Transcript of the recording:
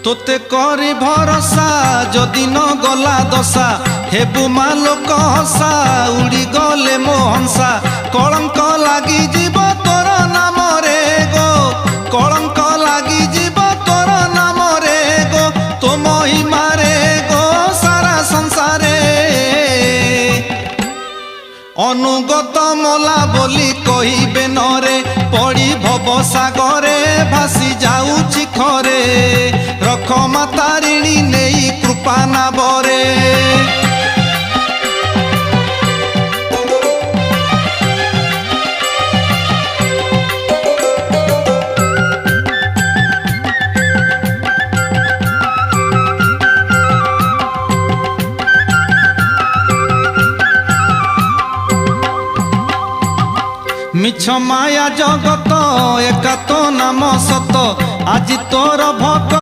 तोते करी भरोसा जदि न गला दशा हेबु मालोक हसा उड़ी गले मो हंसा कलंक लागी जीव तोर नाम रे गो कलंक लागी जीव तोर नाम रे गो तो महिमा रे गो सारा संसारे अनुगत मला बोली कहिबे नरे पड़ी भव सागरे भासी जाऊची खरे रख मातारिणी नेई कृपा नाबरे मिछ माया जगत एका तो नाम सत आज तोर भक्त